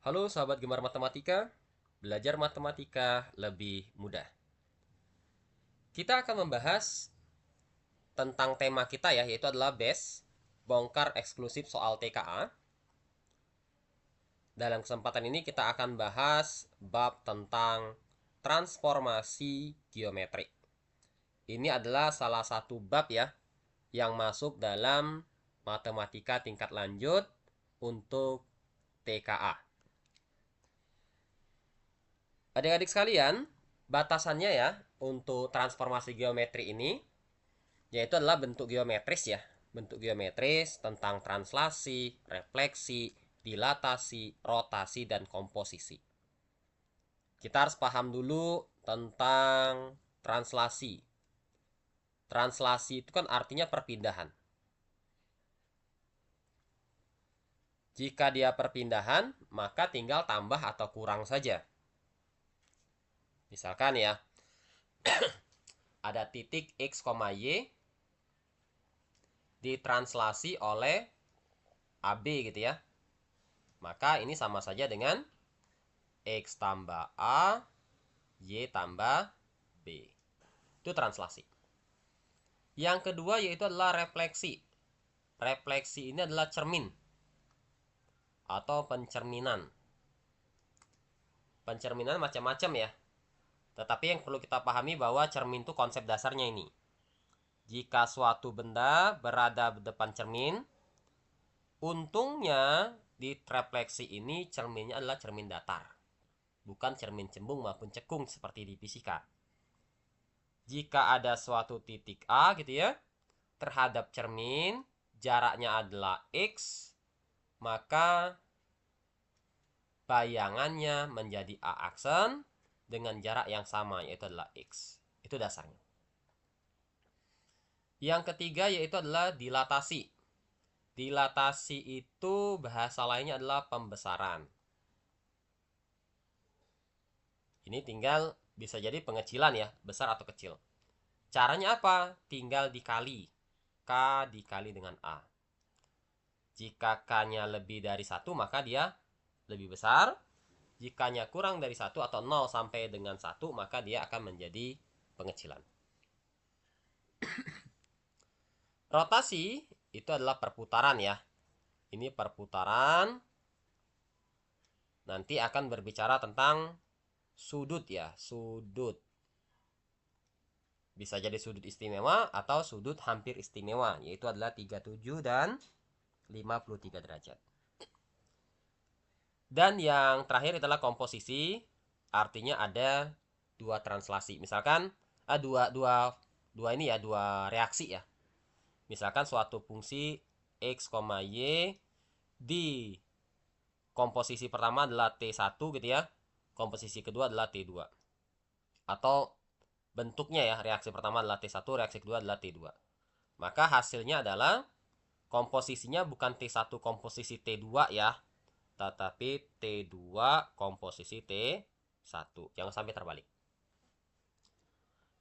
Halo sahabat gemar matematika, belajar matematika lebih mudah. Kita akan membahas tentang tema kita ya, yaitu adalah BES, bongkar eksklusif soal TKA. Dalam kesempatan ini kita akan bahas bab tentang transformasi geometrik. Ini adalah salah satu bab ya, yang masuk dalam matematika tingkat lanjut untuk TKA. Adik-adik sekalian, batasannya ya untuk transformasi geometri ini yaitu adalah bentuk geometris ya. Bentuk geometris tentang translasi, refleksi, dilatasi, rotasi, dan komposisi. Kita harus paham dulu tentang translasi. Translasi itu kan artinya perpindahan. Jika dia perpindahan, maka tinggal tambah atau kurang saja. Misalkan ya, ada titik x, y ditranslasi oleh AB gitu ya. Maka ini sama saja dengan X tambah A, Y tambah B. Itu translasi. Yang kedua yaitu adalah refleksi. Refleksi ini adalah cermin atau pencerminan. Pencerminan macam-macam ya. Tetapi yang perlu kita pahami bahwa cermin itu konsep dasarnya ini. Jika suatu benda berada di depan cermin, untungnya di refleksi ini cerminnya adalah cermin datar, bukan cermin cembung maupun cekung seperti di fisika. Jika ada suatu titik A gitu ya, terhadap cermin, jaraknya adalah X, maka bayangannya menjadi A aksen dengan jarak yang sama, yaitu adalah X. Itu dasarnya. Yang ketiga yaitu adalah dilatasi. Dilatasi itu bahasa lainnya adalah pembesaran. Ini tinggal bisa jadi pengecilan ya, besar atau kecil. Caranya apa? Tinggal dikali. K dikali dengan A. Jika K-nya lebih dari 1, maka dia lebih besar. Jikanya kurang dari 1 atau 0 sampai dengan 1, maka dia akan menjadi pengecilan. Rotasi itu adalah perputaran ya. Ini perputaran. Nanti akan berbicara tentang sudut ya, sudut. Bisa jadi sudut istimewa atau sudut hampir istimewa, yaitu adalah 37 dan 53 derajat. Dan yang terakhir adalah komposisi, artinya ada dua translasi. Misalkan dua ini ya, dua reaksi ya. Misalkan suatu fungsi x, y di komposisi pertama adalah T1 gitu ya. Komposisi kedua adalah T2. Atau bentuknya ya, reaksi pertama adalah T1, reaksi kedua adalah T2. Maka hasilnya adalah komposisinya bukan T1 komposisi T2 ya, tetapi T2 komposisi T1. Jangan sampai terbalik.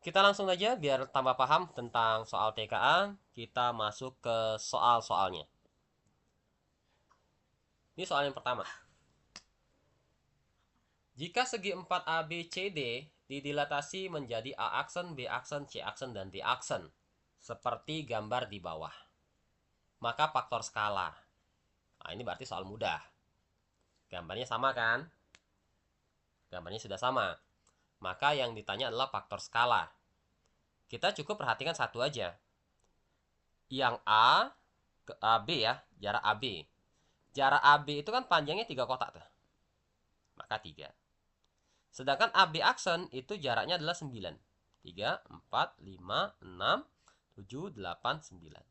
Kita langsung aja biar tambah paham tentang soal TKA, kita masuk ke soal-soalnya. Ini soal yang pertama. Jika segi 4 ABCD didilatasi menjadi A aksen, B aksen, C aksen, dan D aksen, seperti gambar di bawah, maka faktor skala. Nah, ini berarti soal mudah. Gambarnya sama kan? Gambarnya sudah sama. Maka yang ditanya adalah faktor skala. Kita cukup perhatikan satu aja. Yang A ke AB ya, jarak AB. Jarak AB itu kan panjangnya 3 kotak tuh. Maka 3. Sedangkan AB aksen itu jaraknya adalah 9. 3, 4, 5, 6, 7, 8, 9.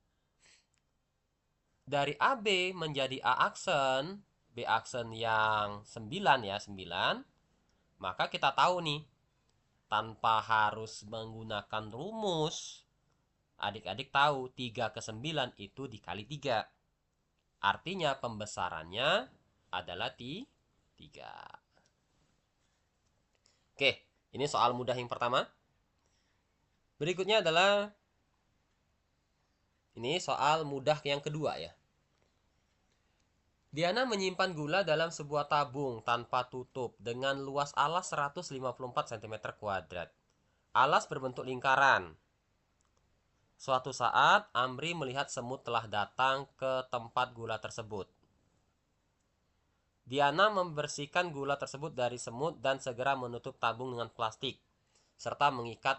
Dari AB menjadi A aksen, B aksen yang 9 ya, 9, maka kita tahu nih, tanpa harus menggunakan rumus, adik-adik tahu 3 ke 9 itu dikali 3. Artinya pembesarannya adalah 3. Oke, ini soal mudah yang pertama. Berikutnya adalah ini soal mudah yang kedua ya. Diana menyimpan gula dalam sebuah tabung tanpa tutup dengan luas alas 154 cm kuadrat. Alas berbentuk lingkaran. Suatu saat, Amri melihat semut telah datang ke tempat gula tersebut. Diana membersihkan gula tersebut dari semut dan segera menutup tabung dengan plastik, serta mengikat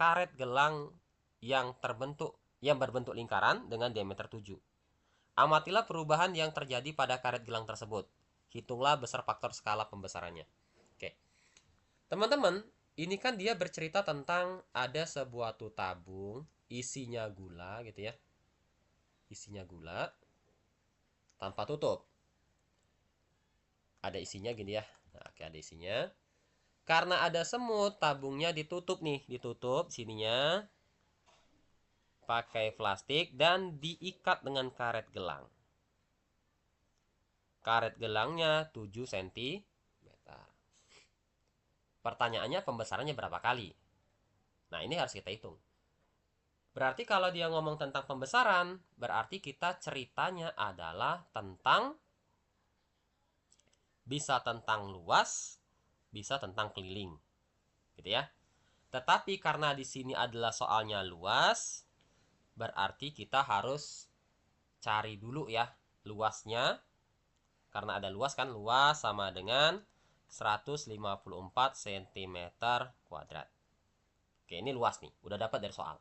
karet gelang yang berbentuk lingkaran dengan diameter 7. Amatilah perubahan yang terjadi pada karet gelang tersebut. Hitunglah besar faktor skala pembesarannya. Oke. Teman-teman, ini kan dia bercerita tentang ada sebuah tabung isinya gula gitu ya. Isinya gula tanpa tutup. Ada isinya gini ya. Nah, oke, ada isinya. Karena ada semut, tabungnya ditutup nih, ditutup sininya pakai plastik dan diikat dengan karet gelang. Karet gelangnya 7 cm. Pertanyaannya pembesarannya berapa kali? Nah, ini harus kita hitung. Berarti kalau dia ngomong tentang pembesaran, berarti kita ceritanya adalah tentang bisa tentang luas, bisa tentang keliling. Gitu ya. Tetapi karena di sini adalah soalnya luas, berarti kita harus cari dulu ya luasnya. Karena ada luas kan, luas sama dengan 154 cm kuadrat. Oke, ini luas nih, udah dapat dari soal.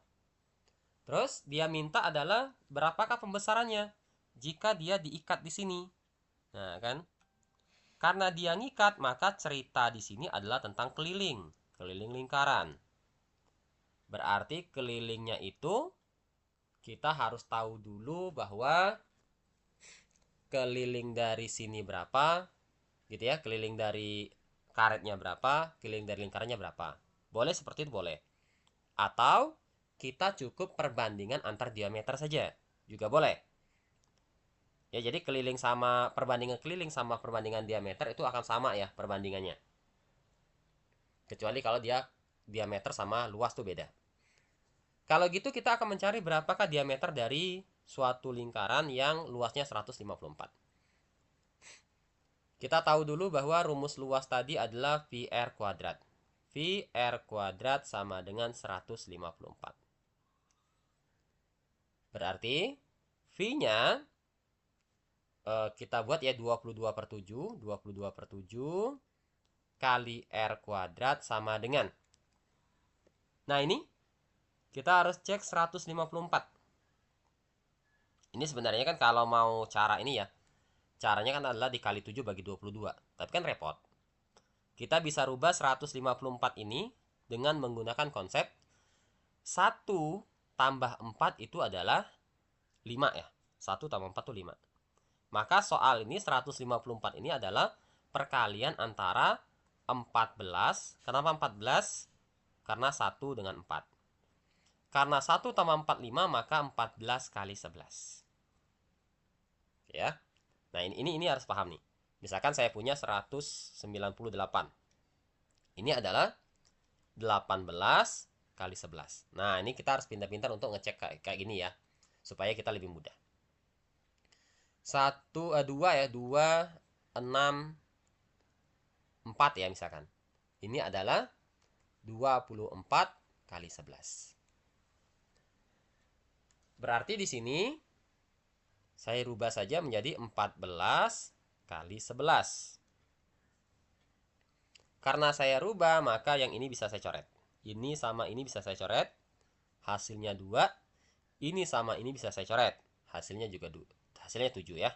Terus dia minta adalah berapakah pembesarannya jika dia diikat di sini. Nah, kan? Karena dia ngikat, maka cerita di sini adalah tentang keliling lingkaran. Berarti kelilingnya itu kita harus tahu dulu bahwa keliling dari sini berapa, gitu ya, keliling dari karetnya berapa, keliling dari lingkarannya berapa. Boleh seperti itu, boleh. Atau kita cukup perbandingan antar diameter saja, juga boleh. Ya, jadi keliling sama perbandingan keliling sama perbandingan diameter itu akan sama ya perbandingannya. Kecuali kalau dia diameter sama luas tuh beda. Kalau gitu kita akan mencari berapakah diameter dari suatu lingkaran yang luasnya 154. Kita tahu dulu bahwa rumus luas tadi adalah VR kuadrat. VR kuadrat sama dengan 154. Berarti V-nya kita buat ya 22/7. 22/7 kali R kuadrat sama dengan. Nah, ini kita harus cek 154. Ini sebenarnya kan kalau mau cara ini ya, caranya kan adalah dikali 7 bagi 22. Tapi kan repot. Kita bisa rubah 154 ini dengan menggunakan konsep 1 tambah 4 itu adalah 5 ya. 1 tambah 4 itu 5. Maka soal ini 154 ini adalah perkalian antara 14. Kenapa 14? Karena 1 dengan 4. Karena 1 tambah 4, 5, maka 14 kali 11. Ya. Nah, ini harus paham nih. Misalkan saya punya 198. Ini adalah 18 kali 11. Nah, ini kita harus pintar-pintar untuk ngecek kayak gini ya. Supaya kita lebih mudah. 2 ya, 2, 6, 4 ya misalkan. Ini adalah 24 kali 11. Berarti di sini saya rubah saja menjadi 14 kali 11. Karena saya rubah, maka yang ini bisa saya coret. Ini sama ini bisa saya coret. Hasilnya 2. Ini sama ini bisa saya coret. Hasilnya juga 2. Hasilnya 7 ya.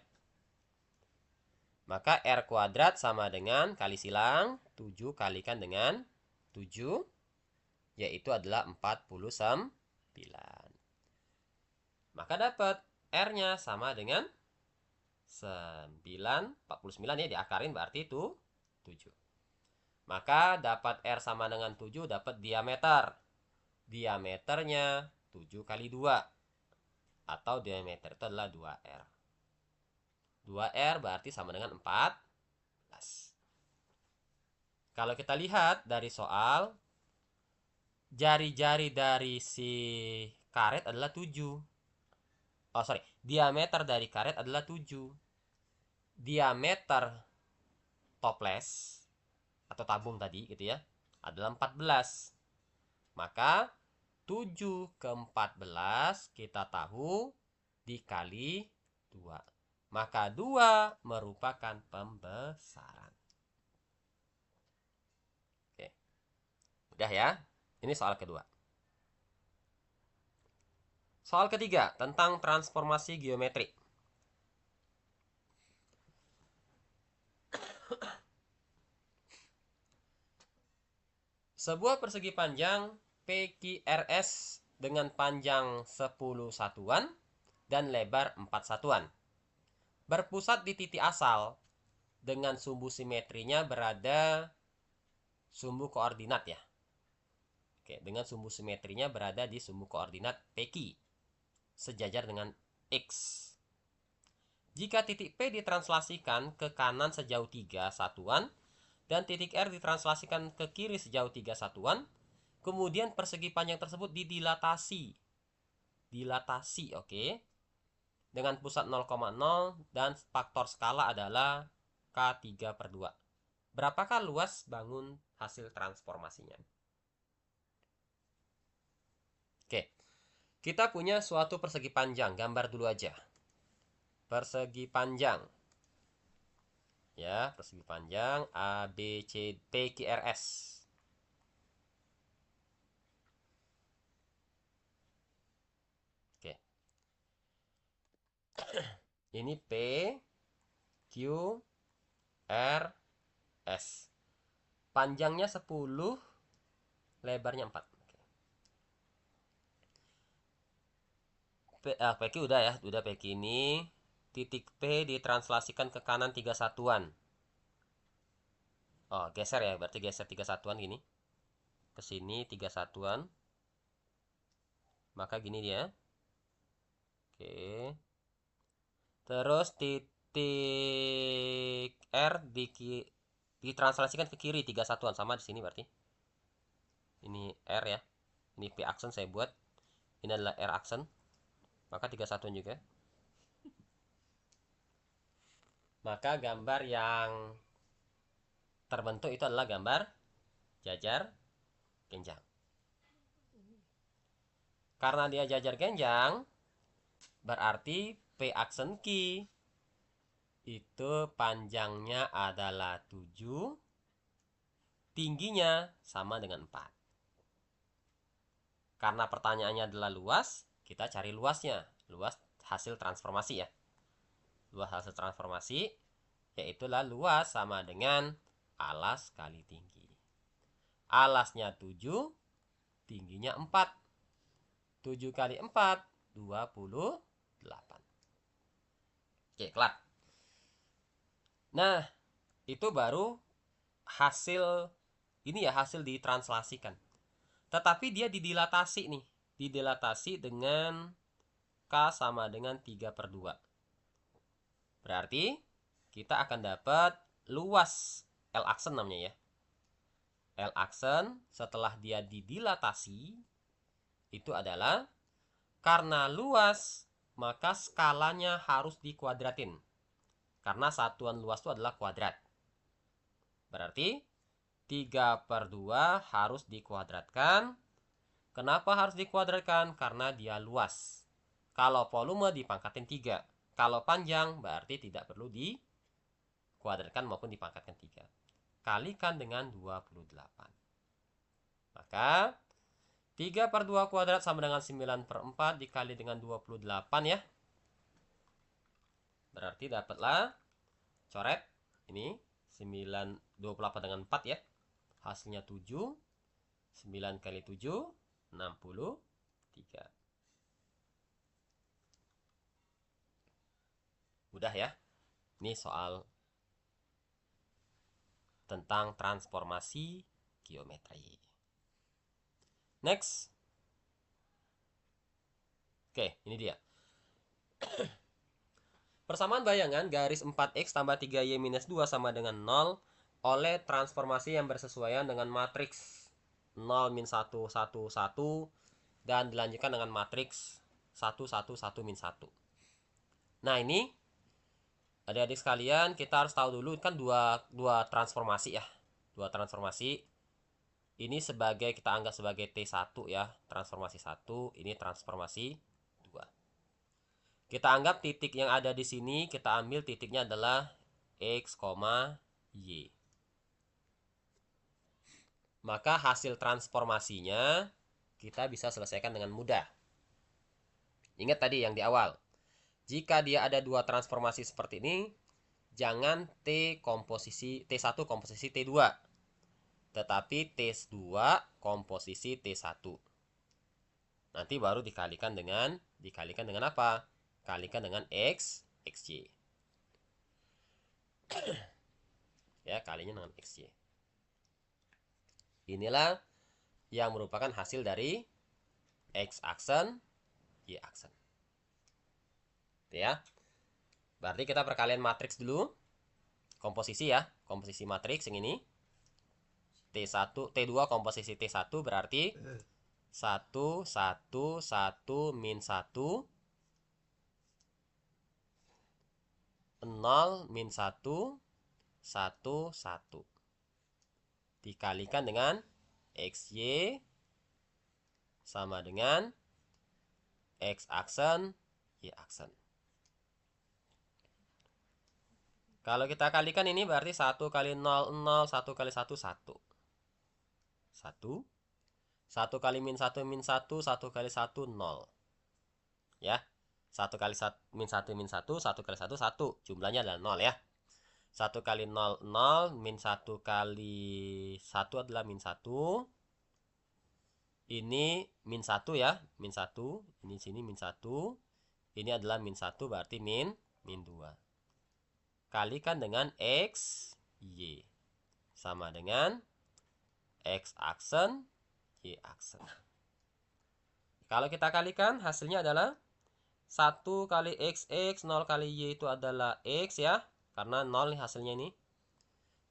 Maka R kuadrat sama dengan kali silang 7 kalikan dengan 7, yaitu adalah 49. Maka dapat R-nya sama dengan 49 ya, diakarin berarti itu 7. Maka dapat R sama dengan 7, dapat diameter. Diameternya 7 kali 2. Atau diameter itu adalah 2R. 2R berarti sama dengan 14. Kalau kita lihat dari soal, jari-jari dari si karet adalah 7. Diameter dari karet adalah 7. diameter toples atau tabung tadi gitu ya adalah 14. Maka 7 ke 14 kita tahu dikali 2. Maka 2 merupakan pembesaran. Oke. Udah ya. Ini soal kedua. Soal ketiga tentang transformasi geometri. Sebuah persegi panjang PQRS dengan panjang 10 satuan dan lebar 4 satuan berpusat di titik asal dengan sumbu simetrinya berada sumbu koordinat ya. Oke, dengan sumbu simetrinya berada di sumbu koordinat PQ sejajar dengan X. Jika titik P ditranslasikan ke kanan sejauh 3 satuan dan titik R ditranslasikan ke kiri sejauh 3 satuan, kemudian persegi panjang tersebut didilatasi. Dilatasi, oke. Dengan pusat 0,0 dan faktor skala adalah K3/2. Berapakah luas bangun hasil transformasinya? Oke. Kita punya suatu persegi panjang, gambar dulu aja. Persegi panjang. Ya, persegi panjang A, B, C, P, Q, R, S. Oke. Ini P, Q, R, S. Panjangnya 10, lebarnya 4. PQ udah ya, udah PQ ini. Titik P ditranslasikan ke kanan 3 satuan. Oh, geser ya, berarti geser 3 satuan gini. Ke sini 3 satuan. Maka gini dia. Oke. Terus titik R ditranslasikan ke kiri 3 satuan, sama di sini berarti. Ini R ya. Ini P aksen saya buat. Ini adalah R aksen. Maka 3 satuan juga. Maka gambar yang terbentuk itu adalah gambar jajar genjang. Karena dia jajar genjang, berarti P aksen Q itu panjangnya adalah 7, tingginya sama dengan 4. Karena pertanyaannya adalah luas, kita cari luasnya. Luas hasil transformasi ya. Luas hasil transformasi yaitulah luas sama dengan alas kali tinggi. Alasnya 7, tingginya 4. 7 kali 4, 28. Oke, kelar. Nah, itu baru hasil ini ya, hasil ditranslasikan. Tetapi dia didilatasi nih. Didilatasi dengan K sama dengan 3/2. Berarti kita akan dapat luas L aksen namanya ya. L aksen setelah dia didilatasi itu adalah karena luas maka skalanya harus dikuadratin. Karena satuan luas itu adalah kuadrat. Berarti 3/2 harus dikuadratkan. Kenapa harus dikuadratkan? Karena dia luas. Kalau volume dipangkatin 3. Kalau panjang berarti tidak perlu dikuadratkan maupun dipangkatkan 3. Kalikan dengan 28. Maka 3/2 kuadrat sama dengan 9/4 dikali dengan 28 ya. Berarti dapatlah coret ini 28 dengan 4 ya. Hasilnya 7. 9 kali 7 63. Udah ya. Ini soal tentang transformasi geometri. Next. Oke, ini dia. Persamaan bayangan garis 4x tambah 3y minus 2 sama dengan 0 oleh transformasi yang bersesuaian dengan matriks 0 min 1 1 1 dan dilanjutkan dengan matriks 1 1 1 min 1. Nah, ini Adik-adik sekalian, kita harus tahu dulu kan dua transformasi ya. Dua transformasi. Ini kita anggap sebagai T1 ya, transformasi 1, ini transformasi 2. Kita anggap titik yang ada di sini, kita ambil titiknya adalah X, Y. Maka hasil transformasinya kita bisa selesaikan dengan mudah. Ingat tadi yang di awal. Jika dia ada dua transformasi seperti ini, jangan T1 komposisi T2. Tetapi T2 komposisi T1. Nanti baru dikalikan dengan apa? Kalikan dengan X, XY. Ya, kalinya dengan XY. Inilah yang merupakan hasil dari X aksen, Y aksen. Ya. Berarti kita perkalian matriks dulu. Komposisi ya, komposisi matriks yang ini. T1, T2 komposisi T1 berarti 1, 1, 1, min 1, 0, min 1, 1, 1. Dikalikan dengan XY sama dengan X aksen, Y aksen. Kalau kita kalikan ini berarti 1 kali 0, 0, 1 kali 1, 1. 1. 1 kali min 1, min 1, 1 kali 1, 0. Ya. 1 kali min 1, min 1, 1 kali 1, 1. Jumlahnya adalah 0 ya. 1 kali 0, 0. Min 1 kali 1 adalah min 1. Ini min 1 ya. Min 1. Ini sini min 1. Ini adalah min 1 berarti min 2. Kalikan dengan X, Y. Sama dengan X aksen, Y aksen. Kalau kita kalikan, hasilnya adalah 1 kali XX, 0 kali Y itu adalah X ya. Karena 0 nih hasilnya ini.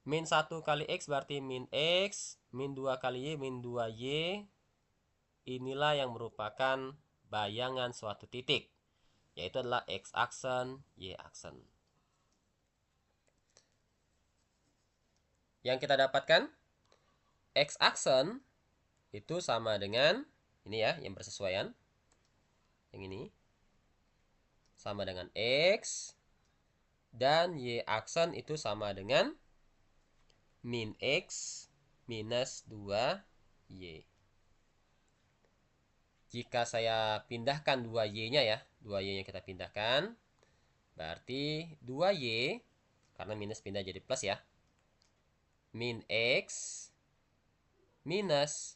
Min 1 kali X berarti min X. Min 2 kali Y, min 2Y. Inilah yang merupakan bayangan suatu titik. Yaitu adalah X aksen, Y aksen. Yang kita dapatkan X aksen itu sama dengan ini ya, yang bersesuaian. Yang ini sama dengan X dan Y aksen itu sama dengan min X minus 2Y. Jika saya pindahkan 2Y-nya ya, 2Y-nya kita pindahkan, berarti 2Y, karena minus pindah jadi plus ya, min X minus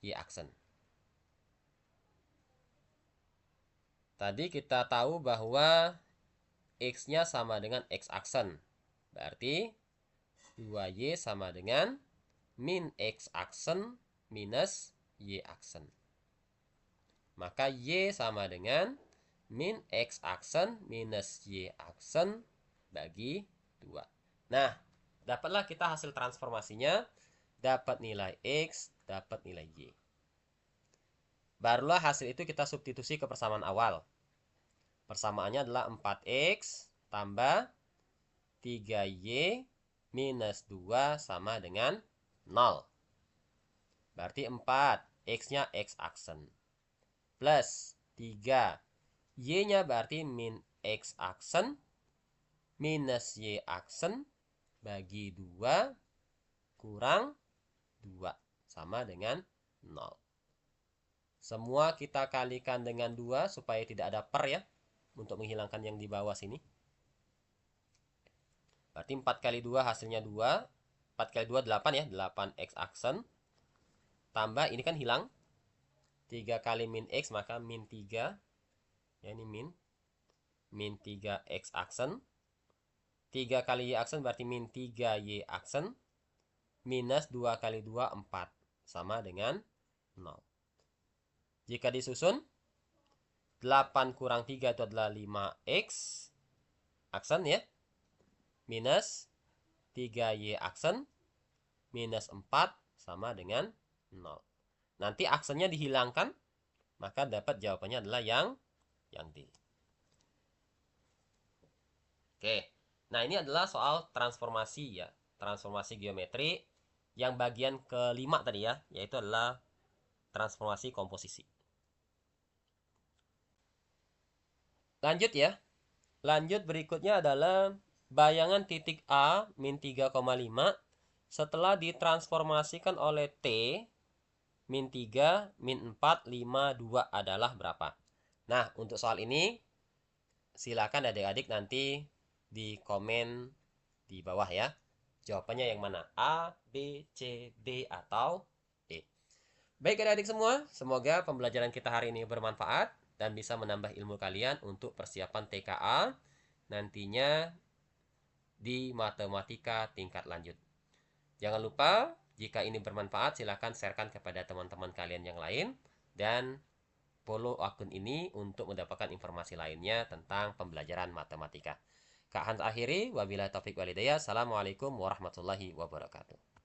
Y aksen. Tadi kita tahu bahwa X-nya sama dengan X aksen. Berarti 2Y sama dengan min X aksen minus Y aksen. Maka Y sama dengan min X aksen minus Y aksen bagi 2. Nah, dapatlah kita hasil transformasinya. Dapat nilai X, dapat nilai Y. Barulah hasil itu kita substitusi ke persamaan awal. Persamaannya adalah 4X tambah 3Y minus 2 sama dengan 0. Berarti 4. X-nya X aksen. Plus 3. Y-nya berarti min X aksen minus Y aksen bagi 2 kurang 2 sama dengan 0. Semua kita kalikan dengan 2 supaya tidak ada per ya. Untuk menghilangkan yang di bawah sini. Berarti 4 kali 2 hasilnya 2. 4 kali 2 8 ya. 8X aksen. Tambah ini kan hilang. 3 kali min X maka min 3. Ya ini min. Min 3X aksen. 3 kali Y aksen berarti min 3Y aksen. Minus 2 kali 2, 4. Sama dengan 0. Jika disusun, 8 kurang 3 itu adalah 5X aksen ya. Minus 3Y aksen. Minus 4 sama dengan 0. Nanti aksennya dihilangkan. Maka dapat jawabannya adalah yang D. Oke. Nah, ini adalah soal transformasi ya. Transformasi geometri yang bagian kelima tadi ya, yaitu adalah transformasi komposisi. Lanjut ya. Lanjut berikutnya adalah bayangan titik A min 3,5 setelah ditransformasikan oleh T min 3 min 4 5 2 adalah berapa? Nah, untuk soal ini silakan adik-adik nanti di komen di bawah ya. Jawabannya yang mana? A, B, C, D, atau E. Baik adik-adik semua, semoga pembelajaran kita hari ini bermanfaat dan bisa menambah ilmu kalian untuk persiapan TKA nantinya di matematika tingkat lanjut. Jangan lupa, jika ini bermanfaat, silahkan sharekan kepada teman-teman kalian yang lain dan follow akun ini untuk mendapatkan informasi lainnya tentang pembelajaran matematika. Kak Hans akhiri, wabillahi taufik walhidayah. Assalamualaikum warahmatullahi wabarakatuh.